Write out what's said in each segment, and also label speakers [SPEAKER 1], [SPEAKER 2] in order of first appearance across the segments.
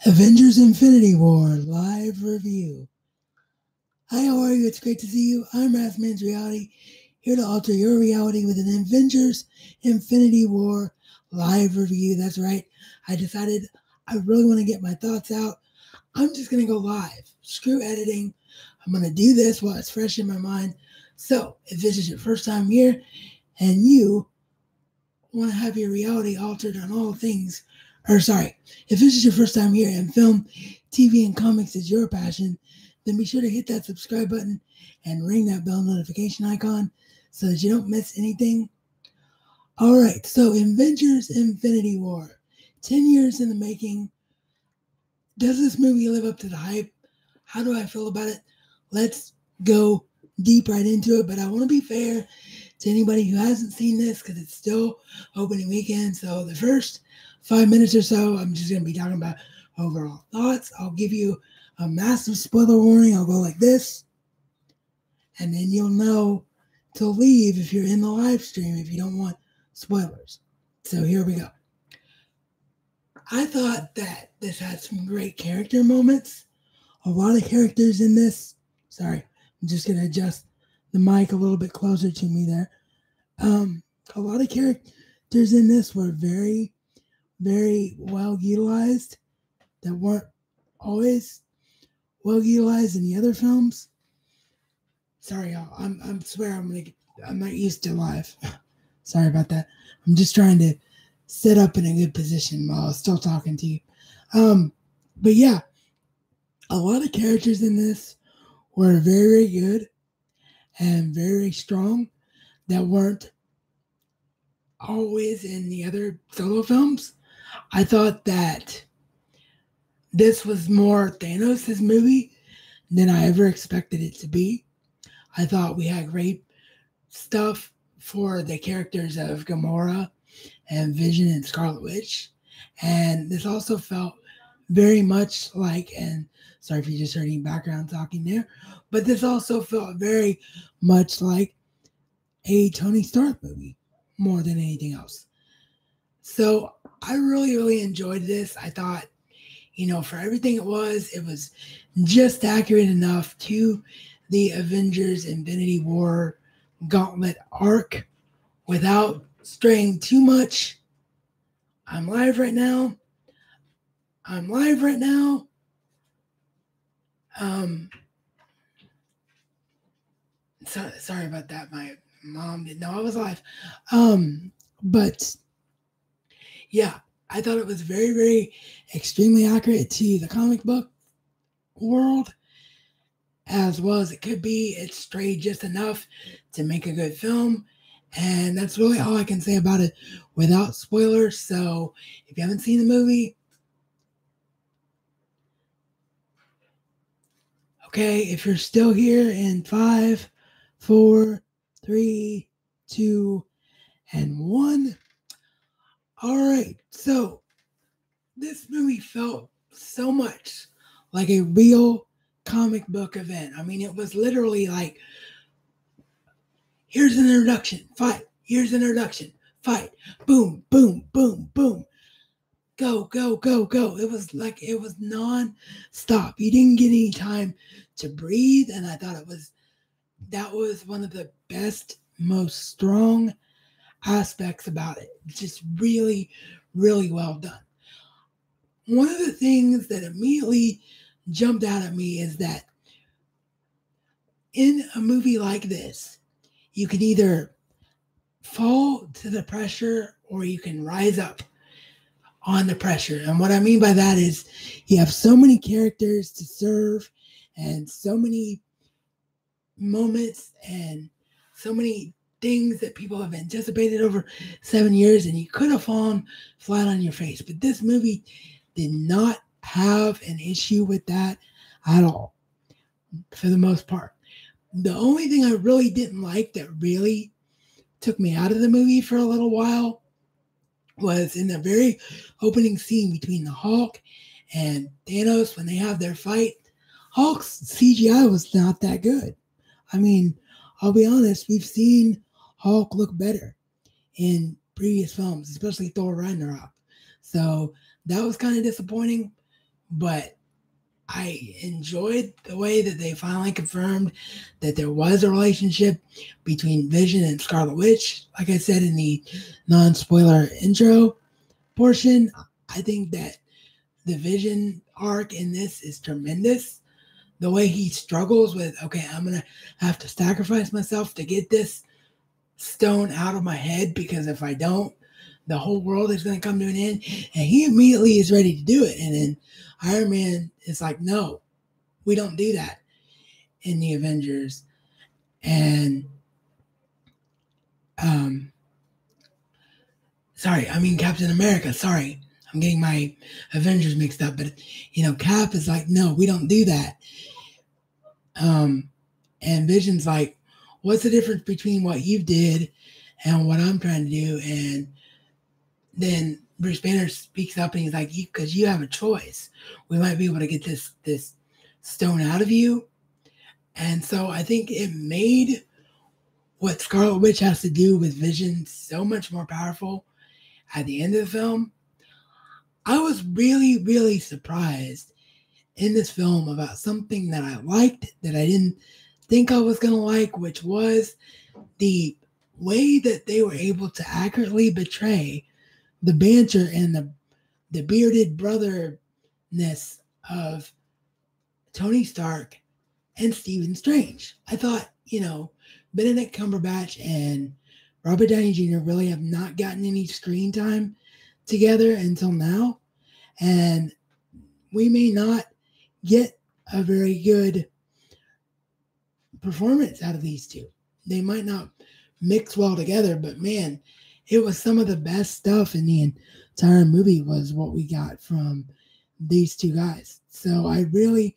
[SPEAKER 1] Avengers Infinity War live review. Hi, how are you? It's great to see you. I'm RazMansReality, here to alter your reality with an Avengers Infinity War live review. That's right. I decided I really want to get my thoughts out. I'm just going to go live. Screw editing. I'm going to do this while it's fresh in my mind. So, if this is your first time here and you want to have your reality altered on all things, if this is your first time here and film, TV, and comics is your passion, then be sure to hit that subscribe button and ring that bell notification icon so that you don't miss anything. All right, so Avengers Infinity War, 10 years in the making. Does this movie live up to the hype? How do I feel about it? Let's go deep right into it, but I want to be fair to anybody who hasn't seen this because it's still opening weekend. So the first 5 minutes or so, I'm just going to be talking about overall thoughts. I'll give you a massive spoiler warning. I'll go like this, and then you'll know to leave if you're in the live stream if you don't want spoilers. So here we go. I thought that this had some great character moments. A lot of characters in this. Sorry, I'm just going to adjust the mic a little bit closer to me there. A lot of characters in this were very, very well utilized that weren't always well utilized in the other films. Sorry, y'all. I'm swear I'm not used to live. Sorry about that. I'm just trying to set up in a good position while I was still talking to you. But yeah, a lot of characters in this were very, very good and very strong that weren't always in the other solo films. I thought that this was more Thanos' movie than I ever expected it to be. I thought we had great stuff for the characters of Gamora and Vision and Scarlet Witch. And this also felt very much like, and sorry if you just heard any background talking there, but this also felt very much like a Tony Stark movie more than anything else. So I really, really enjoyed this. I thought, for everything it was just accurate enough to the Avengers Infinity War gauntlet arc without straying too much. I'm live right now. Sorry about that. My mom didn't know I was live. But yeah, I thought it was very, very extremely accurate to the comic book world as well as it could be. It strayed just enough to make a good film. And that's really all I can say about it without spoilers. So if you haven't seen the movie, okay, if you're still here in 5, 4, 3, 2, and 1. All right, so this movie felt so much like a real comic book event. I mean, it was literally like, here's an introduction, fight. Here's an introduction, fight. Boom, boom, boom, boom. Go, go, go, go. It was non-stop. You didn't get any time to breathe, and I thought that was one of the best, most strong aspects about it. Just really, really well done. One of the things that immediately jumped out at me is that in a movie like this, you can either fall to the pressure or you can rise up on the pressure. And what I mean by that is you have so many characters to serve and so many moments and so many things that people have anticipated over 7 years, and you could have fallen flat on your face. But this movie did not have an issue with that at all, for the most part. The only thing I really didn't like that really took me out of the movie for a little while was in the very opening scene between the Hulk and Thanos when they have their fight. Hulk's CGI was not that good. I mean, I'll be honest, we've seen Hulk look better in previous films, especially Thor Ragnarok. So that was kind of disappointing. but I enjoyed the way that they finally confirmed that there was a relationship between Vision and Scarlet Witch. Like I said in the non-spoiler intro portion, I think that the Vision arc in this is tremendous. The way he struggles with, okay, I'm going to have to sacrifice myself to get this stone out of my head, because if I don't, the whole world is going to come to an end. And he immediately is ready to do it. And then Iron Man is like, no, we don't do that in the Avengers. And Captain America. Sorry, I'm getting my Avengers mixed up. But Cap is like, no, we don't do that. And Vision's like, what's the difference between what you did and what I'm trying to do? And then Bruce Banner speaks up and he's like, because you have a choice. We might be able to get this stone out of you. And so I think it made what Scarlet Witch has to do with Vision so much more powerful at the end of the film. I was really, really surprised in this film about something that I liked that I didn't think I was going to like, which was the way that they were able to accurately portray the banter and the bearded brotherness of Tony Stark and Stephen Strange. I thought, Benedict Cumberbatch and Robert Downey Jr. really have not gotten any screen time together until now. And we may not get a very good performance out of these two. They might not mix well together, but man, it was some of the best stuff in the entire movie was what we got from these two guys. So I really,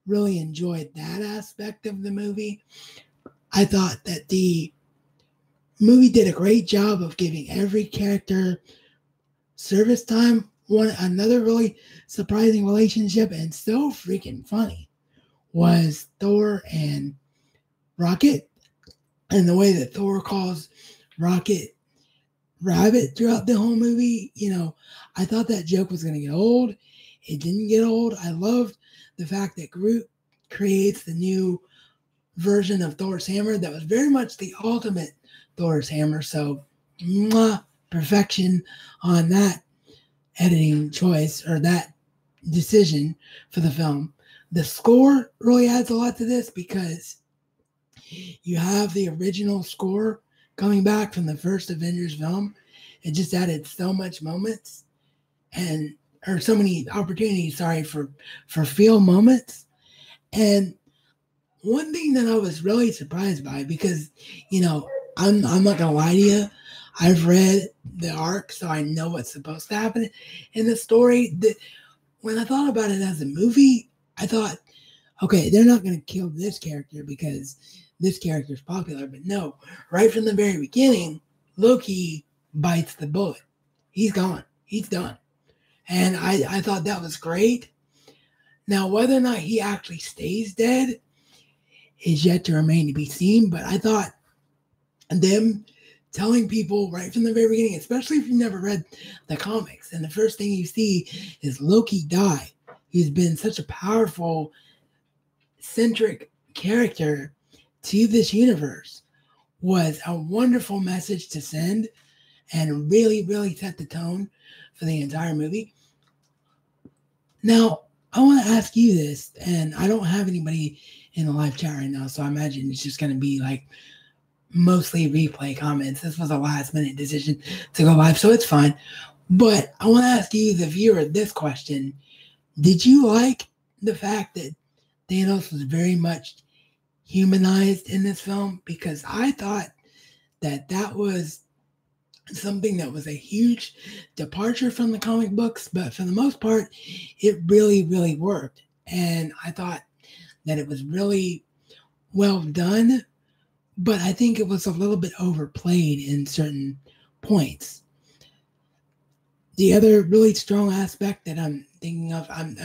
[SPEAKER 1] really enjoyed that aspect of the movie. I thought that the movie did a great job of giving every character service time. Another really surprising relationship and so freaking funny was Thor and Rocket, and the way that Thor calls Rocket Rabbit throughout the whole movie. I thought that joke was going to get old. It didn't get old. I loved the fact that Groot creates the new version of Thor's hammer that was very much the ultimate Thor's hammer. So, perfection on that editing choice or that decision for the film. The score really adds a lot to this because you have the original score coming back from the first Avengers film. It just added so much moments or so many opportunities, for feel moments. And one thing that I was really surprised by, because, I'm not going to lie to you, I've read the arc, so I know what's supposed to happen in the story. When I thought about it as a movie, I thought, okay, they're not going to kill this character because this character is popular. But no, right from the very beginning, Loki bites the bullet. He's gone. He's done. And I thought that was great. Now, whether or not he actually stays dead is yet to remain to be seen. But I thought them telling people right from the very beginning, especially if you've never read the comics, and the first thing you see is Loki die. He's been such a powerful, centric character to this universe, was a wonderful message to send and really, really set the tone for the entire movie. Now, I want to ask you this, and I don't have anybody in the live chat right now, so I imagine it's just going to be like mostly replay comments. This was a last minute decision to go live, so it's fine. But I want to ask you, the viewer, this question. Did you like the fact that Thanos was very much humanized in this film? Because I thought that was something that was a huge departure from the comic books, but for the most part, it really, really worked. And I thought that it was really well done, but I think it was a little bit overplayed in certain points. The other really strong aspect that I'm thinking of, I'm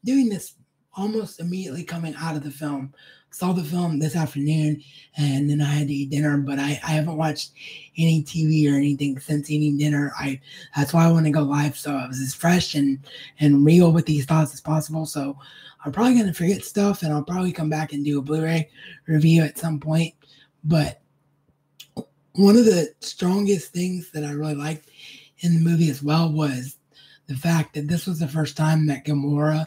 [SPEAKER 1] doing this almost immediately coming out of the film. Saw the film this afternoon, and then I had to eat dinner, but I haven't watched any TV or anything since eating dinner. That's why I want to go live, so I was as fresh and real with these thoughts as possible. So I'm probably going to forget stuff, and I'll probably come back and do a Blu-ray review at some point. But one of the strongest things that I really liked in the movie as well was the fact that this was the first time that Gamora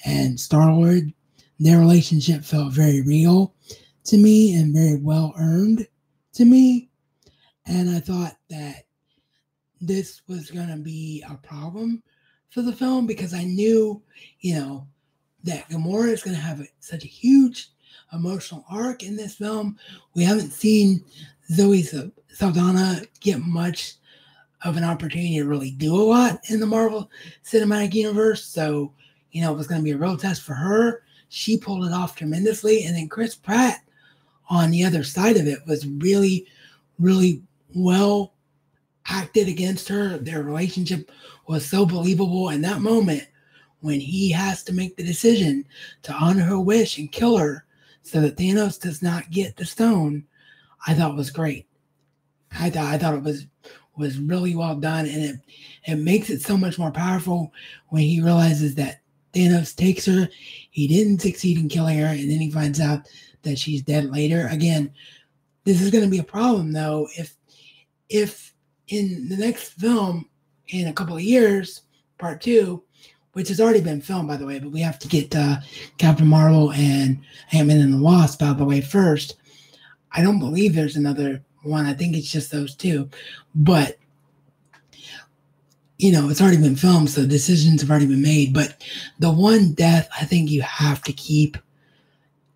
[SPEAKER 1] and Star-Lord, their relationship felt very real to me and very well earned to me. And I thought that this was going to be a problem for the film because I knew, that Gamora is going to have such a huge emotional arc in this film. We haven't seen Zoe Saldana get much of an opportunity to really do a lot in the Marvel Cinematic Universe. So, it was going to be a real test for her. She pulled it off tremendously. And then Chris Pratt on the other side of it was really, really well acted against her. Their relationship was so believable. And that moment when he has to make the decision to honor her wish and kill her so that Thanos does not get the stone, I thought was great. I thought it was really well done, and it makes it so much more powerful when he realizes that Thanos takes her. He didn't succeed in killing her, and then he finds out that she's dead later. Again, this is going to be a problem, though, if in the next film, in a couple of years, part 2, which has already been filmed, by the way, but we have to get Captain Marvel and Ant-Man and the Wasp out of the way first. I don't believe there's another one. I think it's just those two. But, it's already been filmed, so decisions have already been made. But the one death I think you have to keep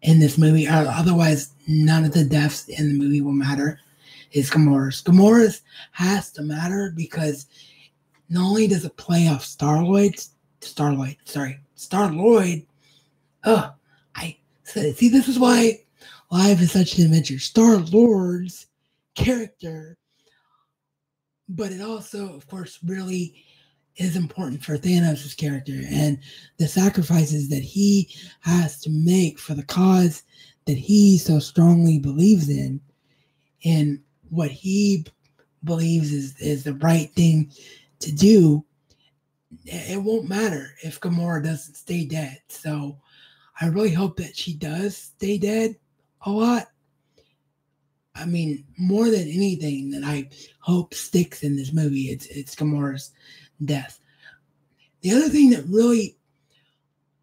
[SPEAKER 1] in this movie, otherwise none of the deaths in the movie will matter, is Gamora's. Gamora's has to matter because not only does it play off Star-Lord. This is why Live is such an adventure. Star-Lord's character, but it also, of course, really is important for Thanos' character and the sacrifices that he has to make for the cause that he so strongly believes in, and what he believes is the right thing to do. It won't matter if Gamora doesn't stay dead. So I really hope that she does stay dead a lot. I mean, more than anything that I hope sticks in this movie, it's Gamora's death. The other thing that really,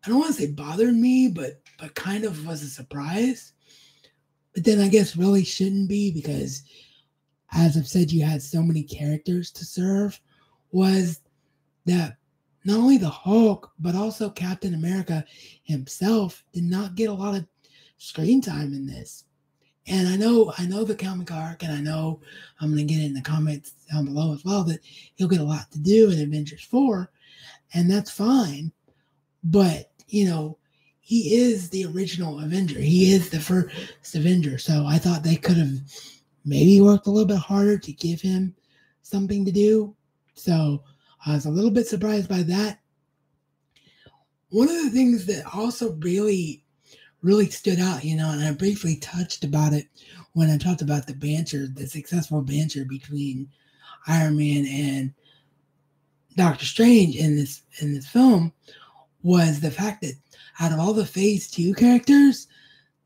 [SPEAKER 1] I don't want to say bothered me, but kind of was a surprise, but then I guess really shouldn't be because, as I've said, you had so many characters to serve, was that not only the Hulk, but also Captain America himself did not get a lot of screen time in this. And I know the comic arc, and I know I'm going to get it in the comments down below as well, that he'll get a lot to do in Avengers 4, and that's fine. But, he is the original Avenger. He is the first Avenger. So I thought they could have maybe worked a little bit harder to give him something to do. So I was a little bit surprised by that. One of the things that also really stood out, and I briefly touched about it when I talked about the successful banter between Iron Man and Doctor Strange in this film, was the fact that out of all the Phase 2 characters,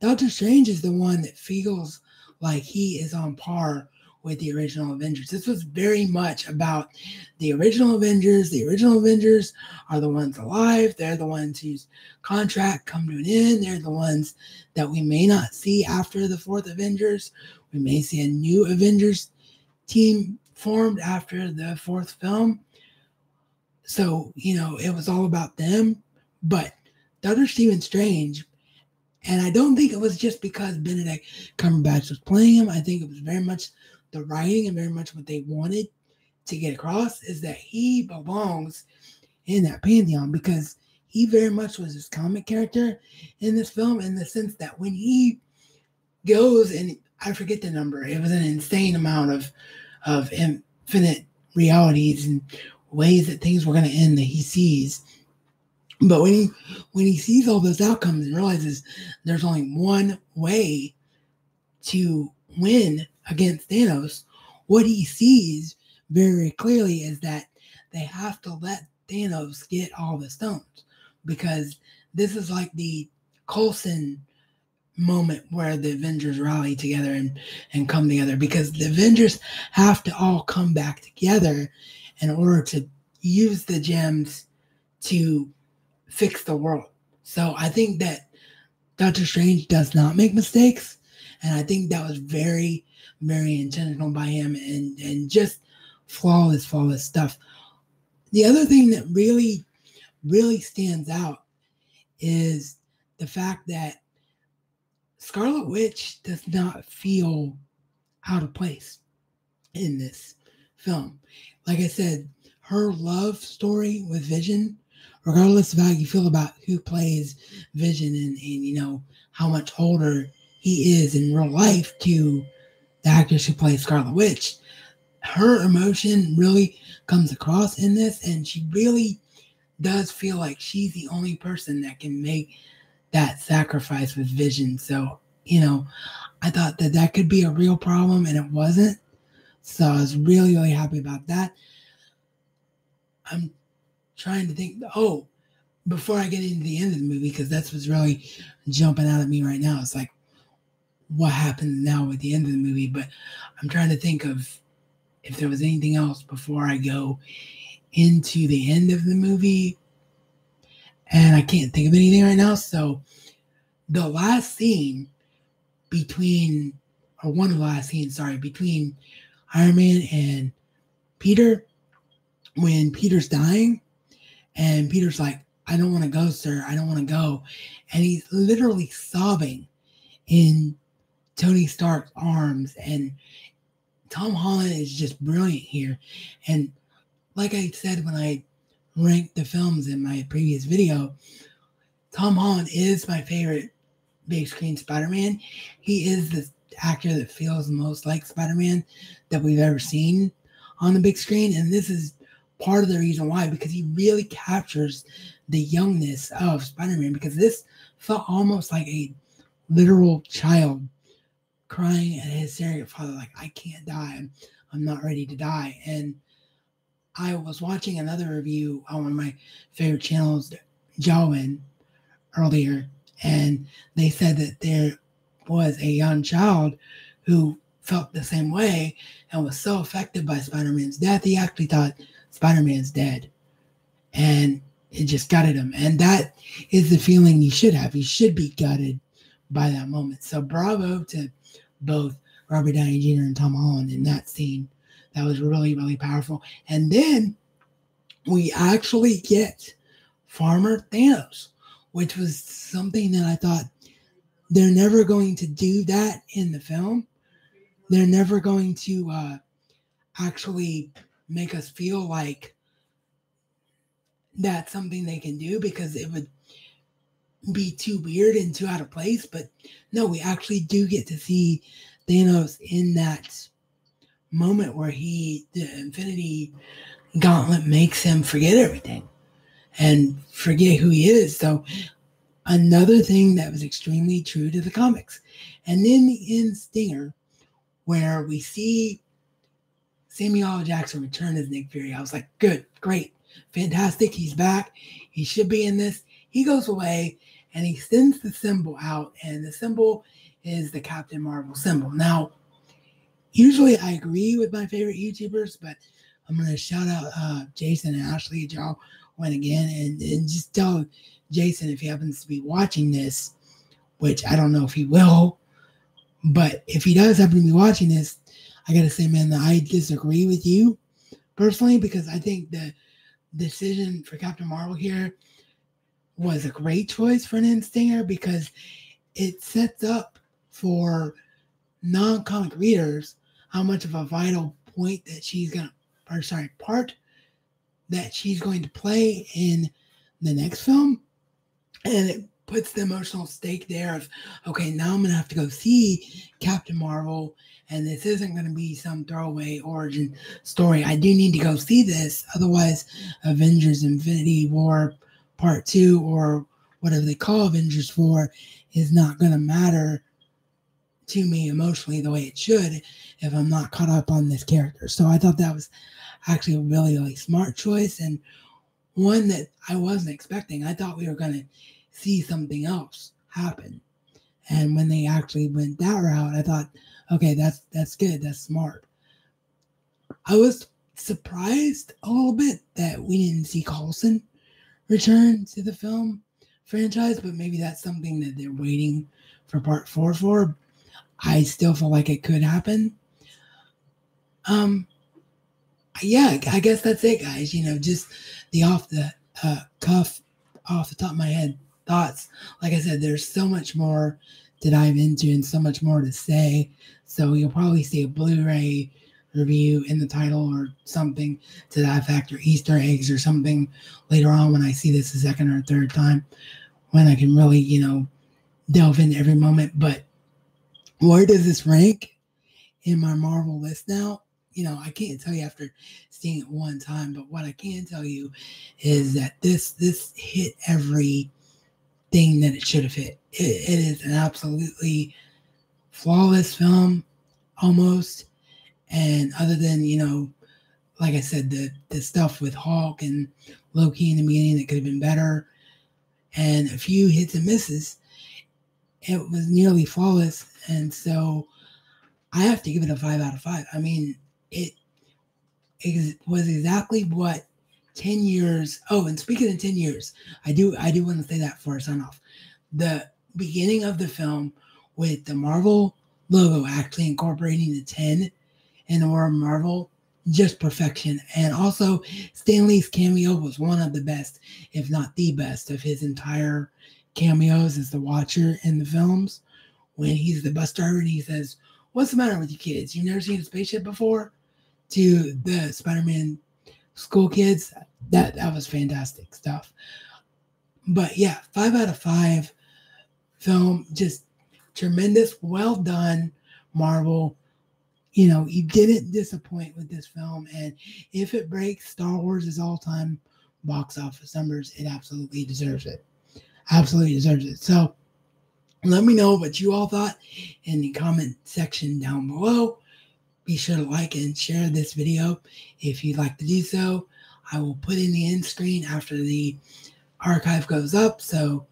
[SPEAKER 1] Doctor Strange is the one that feels like he is on par with the original Avengers. This was very much about the original Avengers. The original Avengers are the ones alive. They're the ones whose contract come to an end. They're the ones that we may not see after the fourth Avengers. We may see a new Avengers team formed after the fourth film. So, it was all about them. But Dr. Stephen Strange, and I don't think it was just because Benedict Cumberbatch was playing him. I think it was very much the writing and very much what they wanted to get across, is that he belongs in that pantheon because he very much was this comic character in this film, in the sense that when he goes, and I forget the number, it was an insane amount of infinite realities and ways that things were going to end that he sees. But when he sees all those outcomes and realizes there's only one way to win against Thanos, what he sees very clearly is that they have to let Thanos get all the stones, because this is like the Coulson moment where the Avengers rally together and come together, because the Avengers have to all come back together in order to use the gems to fix the world. So I think that Doctor Strange does not make mistakes, and I think that was very, very intentional by him, and just flawless stuff. The other thing that really, really stands out is the fact that Scarlet Witch does not feel out of place in this film. Like I said, her love story with Vision, regardless of how you feel about who plays Vision and you know, how much older he is in real life to the actress who plays Scarlet Witch, her emotion really comes across in this, and she really does feel like she's the only person that can make that sacrifice with Vision. So, you know, I thought that that could be a real problem, and it wasn't. So I was really, really happy about that. I'm trying to think. Oh, before I get into the end of the movie, because that's what's really jumping out at me right now. It's like, what happens now at the end of the movie? But I'm trying to think of if there was anything else before I go into the end of the movie. And I can't think of anything right now. So the last scene between Iron Man and Peter, when Peter's dying, and Peter's like, I don't want to go, sir. I don't want to go. And he's literally sobbing in Tony Stark's arms. And Tom Holland is just brilliant here. And like I said when I ranked the films in my previous video, Tom Holland is my favorite big screen Spider-Man. He is the actor that feels the most like Spider-Man that we've ever seen on the big screen. And this is part of the reason why, because he really captures the youngness of Spider-Man, because this felt almost like a literal child crying at his surrogate father, like, I can't die. I'm not ready to die. And I was watching another review on one of my favorite channels, Jawin, earlier, and they said that there was a young child who felt the same way and was so affected by Spider-Man's death, he actually thought Spider-Man's dead. And it just gutted him. And that is the feeling you should have. You should be gutted by that moment. So bravo to both Robert Downey Jr. and Tom Holland in that scene. That was really, really powerful. And then we actually get Farmer Thanos, which was something that I thought they're never going to do that in the film. They're never going to actually make us feel like that's something they can do, because it would be too weird and too out of place. But no, we actually do get to see Thanos in that moment where the Infinity Gauntlet makes him forget everything and forget who he is. So another thing that was extremely true to the comics. And then the end stinger, where we see Samuel L. Jackson return as Nick Fury. I was like, good, great, fantastic. He's back. He should be in this. He goes away and he sends the symbol out, and the symbol is the Captain Marvel symbol. Now, usually I agree with my favorite YouTubers, but I'm going to shout out Jason and Ashley. Y'all went again, and just tell Jason, if he happens to be watching this, which I don't know if he will, but if he does happen to be watching this, I got to say, man, that I disagree with you personally, because I think the decision for Captain Marvel here was a great choice for an end stinger, because it sets up for non-comic readers how much of a vital point that part that she's going to play in the next film. And it puts the emotional stake there of, okay, now I'm going to have to go see Captain Marvel, and this isn't going to be some throwaway origin story. I do need to go see this. Otherwise, Avengers Infinity War part 2 or whatever they call Avengers 4 is not going to matter to me emotionally the way it should if I'm not caught up on this character. So I thought that was actually a really, really smart choice, and one that I wasn't expecting. I thought we were going to see something else happen. And when they actually went that route, I thought, okay, that's good. That's smart. I was surprised a little bit that we didn't see Coulson return to the film franchise, but maybe that's something that they're waiting for part 4 for. I still feel like it could happen. Yeah, I guess that's it, guys. Just the off the cuff, off the top of my head thoughts. Like I said, there's so much more to dive into and so much more to say. So you'll probably see a Blu-ray review in the title or something to that effect, or Easter eggs or something later on when I see this a second or third time, when I can really, delve into every moment. But where does this rank in my Marvel list now? I can't tell you after seeing it one time, but what I can tell you is that this hit every thing that it should have hit. It is an absolutely flawless film, almost. And other than, like I said, the stuff with Hulk and Loki in the beginning that could have been better, and a few hits and misses, it was nearly flawless. And so I have to give it a 5 out of 5. I mean, it was exactly what 10 years. Oh, and speaking of 10 years, I do want to say that for a sign off. The beginning of the film with the Marvel logo actually incorporating the 10 in the word Marvel, just perfection. And also, Stan Lee's cameo was one of the best, if not the best, of his entire cameos as the Watcher in the films. When he's the bus driver and he says, "What's the matter with you kids? You've never seen a spaceship before?" To the Spider-Man school kids. That was fantastic stuff. But yeah, 5 out of 5 film, just tremendous, well done, Marvel. You didn't disappoint with this film, and if it breaks Star Wars' all-time box office numbers, it absolutely deserves it. Absolutely deserves it. So let me know what you all thought in the comment section down below. Be sure to like and share this video if you'd like to do so. I will put in the end screen after the archive goes up, so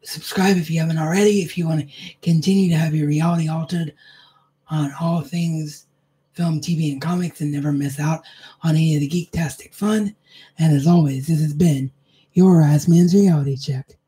[SPEAKER 1] subscribe if you haven't already, if you want to continue to have your reality altered on all things film, TV, and comics, and never miss out on any of the geek-tastic fun. And as always, this has been your RazMansReality Check.